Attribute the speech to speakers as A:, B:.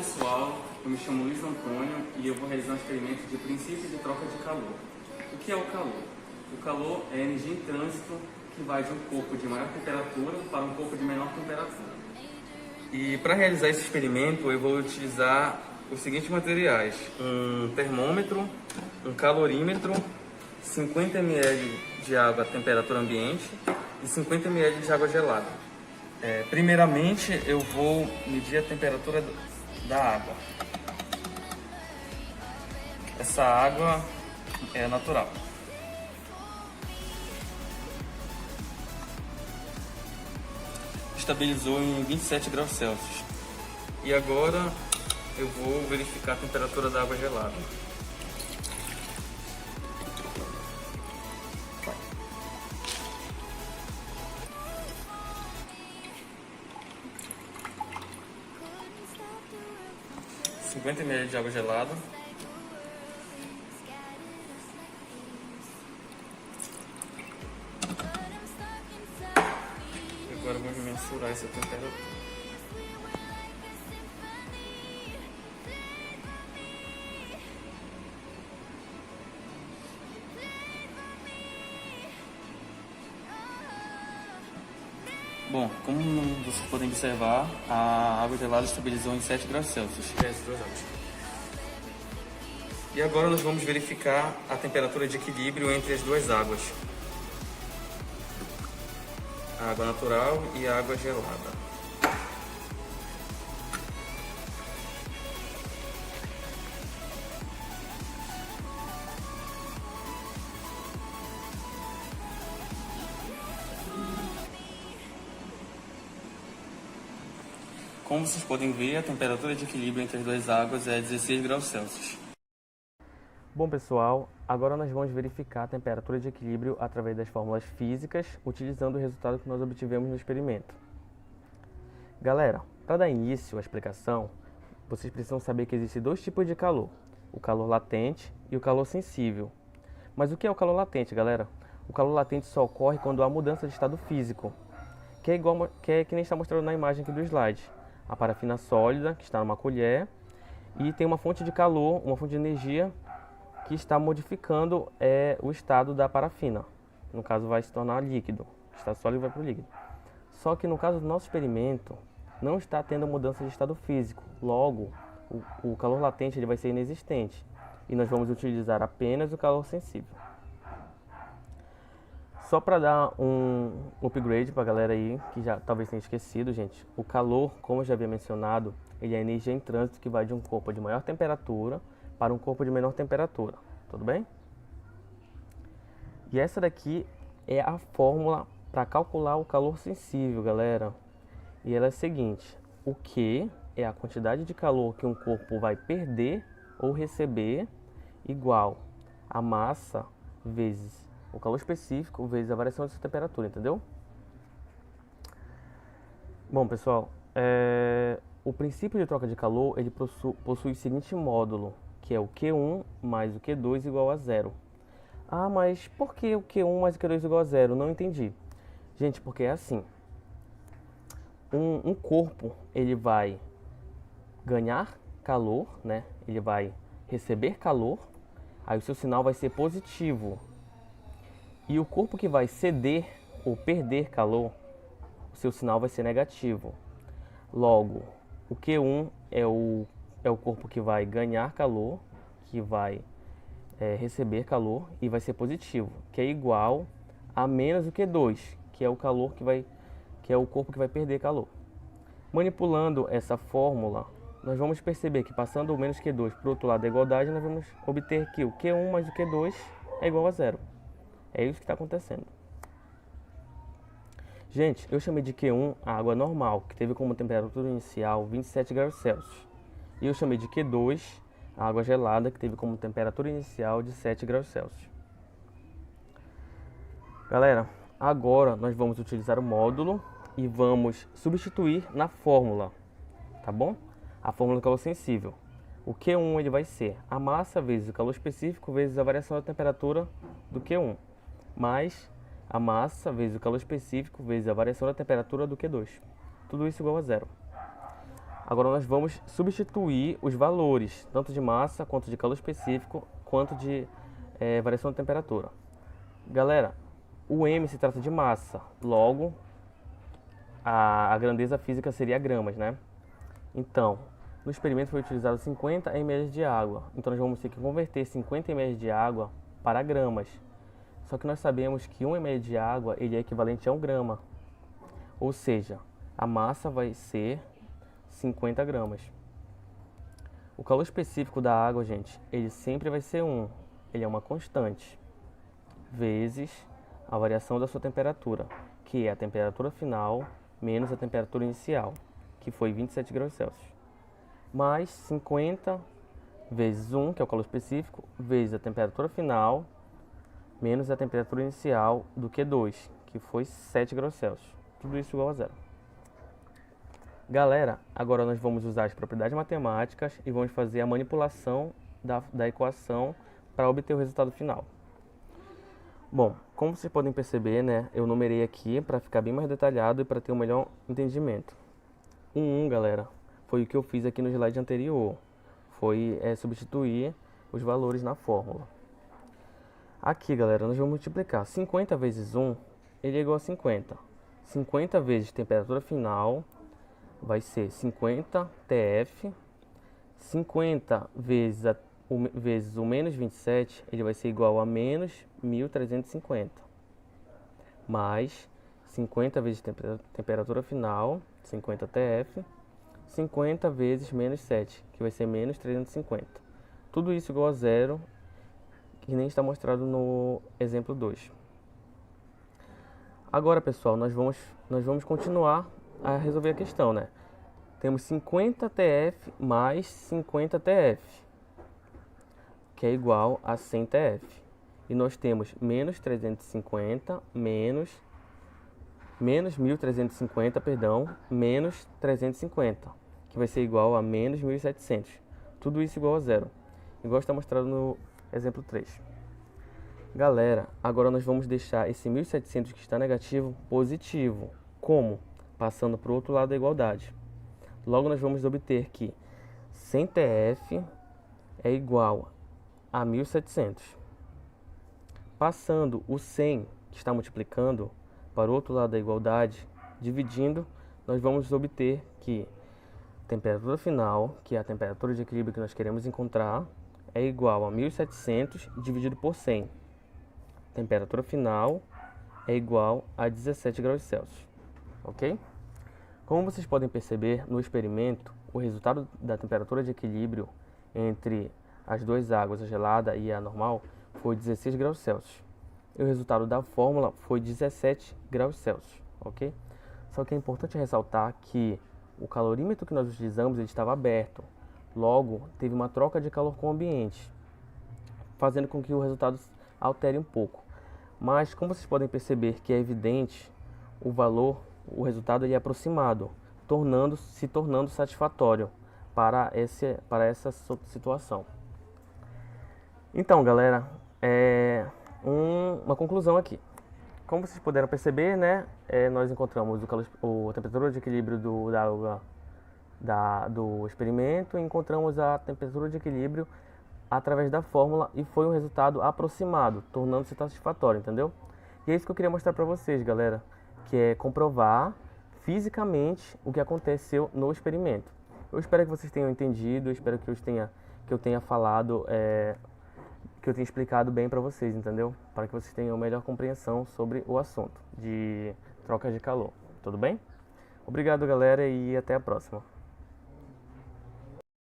A: pessoal, eu me chamo Luiz Antônio e eu vou realizar um experimento de princípio de troca de calor. O que é o calor? O calor é a energia em trânsito que vai de um corpo de maior temperatura para um corpo de menor temperatura. E para realizar esse experimento eu vou utilizar os seguintes materiais: um termômetro, um calorímetro, 50 ml de água a temperatura ambiente e 50 ml de água gelada. Primeiramente eu vou medir a temperatura da água. Essa água é natural. Estabilizou em 27 graus Celsius. E agora eu vou verificar a temperatura da água gelada. (50 ml de água gelada). Agora vamos mensurar essa temperatura. Bom, como vocês podem observar, a água gelada estabilizou em 7 graus Celsius. E agora nós vamos verificar a temperatura de equilíbrio entre as duas águas. A água natural e a água gelada. Como vocês podem ver, a temperatura de equilíbrio entre as duas águas é 16 graus Celsius. Bom pessoal, agora nós vamos verificar a temperatura de equilíbrio através das fórmulas físicas, utilizando o resultado que nós obtivemos no experimento. Galera, para dar início à explicação, vocês precisam saber que existem dois tipos de calor: o calor latente e o calor sensível. Mas o que é o calor latente, galera? O calor latente só ocorre quando há mudança de estado físico, que nem está mostrando na imagem aqui do slide. A parafina sólida, que está numa colher, e tem uma fonte de calor, uma fonte de energia, que está modificando o estado da parafina. No caso, vai se tornar líquido. Está sólido e vai para o líquido. Só que no caso do nosso experimento, não está tendo mudança de estado físico. Logo, o calor latente ele vai ser inexistente. E nós vamos utilizar apenas o calor sensível. Só para dar um upgrade para a galera aí, que já talvez tenha esquecido, gente. O calor, como eu já havia mencionado, ele é a energia em trânsito que vai de um corpo de maior temperatura para um corpo de menor temperatura, tudo bem? E essa daqui é a fórmula para calcular o calor sensível, galera. E ela é a seguinte: o Q é a quantidade de calor que um corpo vai perder ou receber, igual a massa vezes o calor específico vezes a variação de sua temperatura, entendeu? Bom, pessoal, o princípio de troca de calor ele possui o seguinte módulo, que é o Q1 mais o Q2 igual a zero. Ah, mas por que o Q1 mais o Q2 igual a zero? Não entendi. Gente, porque é assim. Um corpo, ele vai ganhar calor, né? Ele vai receber calor, aí o seu sinal vai ser positivo. E o corpo que vai ceder ou perder calor, o seu sinal vai ser negativo. Logo, o Q1 é o corpo que vai ganhar calor, que vai receber calor e vai ser positivo, que é igual a menos o Q2, que é o calor que é o corpo que vai perder calor. Manipulando essa fórmula, nós vamos perceber que passando o menos Q2 para o outro lado da igualdade, nós vamos obter que o Q1 mais o Q2 é igual a zero. É isso que está acontecendo. Gente, eu chamei de Q1 a água normal, que teve como temperatura inicial 27 graus Celsius. E eu chamei de Q2 a água gelada, que teve como temperatura inicial de 7 graus Celsius. Galera, agora nós vamos utilizar o módulo e vamos substituir na fórmula, tá bom? A fórmula do calor sensível. O Q1 ele vai ser a massa vezes o calor específico vezes a variação da temperatura do Q1, mais a massa vezes o calor específico vezes a variação da temperatura do Q2. Tudo isso igual a zero. Agora nós vamos substituir os valores, tanto de massa, quanto de calor específico, quanto de variação de temperatura. Galera, o M se trata de massa, logo a grandeza física seria gramas, né? Então, no experimento foi utilizado 50 ml de água, então nós vamos ter que converter 50 ml de água para gramas. Só que nós sabemos que 1 ml de água ele é equivalente a 1 grama, ou seja, a massa vai ser 50 gramas. O calor específico da água, gente, ele sempre vai ser 1, ele é uma constante, vezes a variação da sua temperatura, que é a temperatura final menos a temperatura inicial, que foi 27 graus Celsius, mais 50 vezes 1, que é o calor específico, vezes a temperatura final menos a temperatura inicial do Q2, que foi 7 graus Celsius. Tudo isso igual a zero. Galera, agora nós vamos usar as propriedades matemáticas e vamos fazer a manipulação da equação para obter o resultado final. Bom, como vocês podem perceber, né, eu numerei aqui para ficar bem mais detalhado e para ter um melhor entendimento. O 1, galera, foi o que eu fiz aqui no slide anterior. Foi substituir os valores na fórmula. Aqui, galera, nós vamos multiplicar 50 vezes 1, ele é igual a 50. 50 vezes temperatura final vai ser 50 TF. 50 vezes o menos 27, ele vai ser igual a menos 1350. Mais 50 vezes temperatura final, 50 TF. 50 vezes menos 7, que vai ser menos 350. Tudo isso igual a zero, que nem está mostrado no exemplo 2. Agora, pessoal, nós vamos continuar a resolver a questão, né? Temos 50 TF mais 50 TF, que é igual a 100 TF. E nós temos menos 350 menos 1.350, perdão, menos 350, que vai ser igual a menos 1.700. Tudo isso igual a zero, igual está mostrado no exemplo 3. Galera, agora nós vamos deixar esse 1.700 que está negativo positivo. Como? Passando para o outro lado da igualdade. Logo nós vamos obter que 100 TF é igual a 1.700. Passando o 100 que está multiplicando para o outro lado da igualdade, dividindo, nós vamos obter que a temperatura final, que é a temperatura de equilíbrio que nós queremos encontrar, é igual a 1.700 dividido por 100. Temperatura final é igual a 17 graus Celsius, ok? Como vocês podem perceber no experimento, o resultado da temperatura de equilíbrio entre as duas águas, a gelada e a normal, foi 16 graus Celsius. E o resultado da fórmula foi 17 graus Celsius, ok? Só que é importante ressaltar que o calorímetro que nós utilizamos ele estava aberto. Logo, teve uma troca de calor com o ambiente, fazendo com que o resultado altere um pouco. Mas, como vocês podem perceber que é evidente, o resultado ele é aproximado, se tornando satisfatório para essa situação. Então, galera, uma conclusão aqui. Como vocês puderam perceber, né, nós encontramos a temperatura de equilíbrio da água do experimento e encontramos a temperatura de equilíbrio através da fórmula e foi um resultado aproximado, tornando-se satisfatório, entendeu? E é isso que eu queria mostrar para vocês, galera, que é comprovar fisicamente o que aconteceu no experimento. Eu espero que vocês tenham entendido, eu espero que eu tenha falado, que eu tenha explicado bem para vocês, entendeu? Para que vocês tenham melhor compreensão sobre o assunto de trocas de calor, tudo bem? Obrigado, galera, e até a próxima.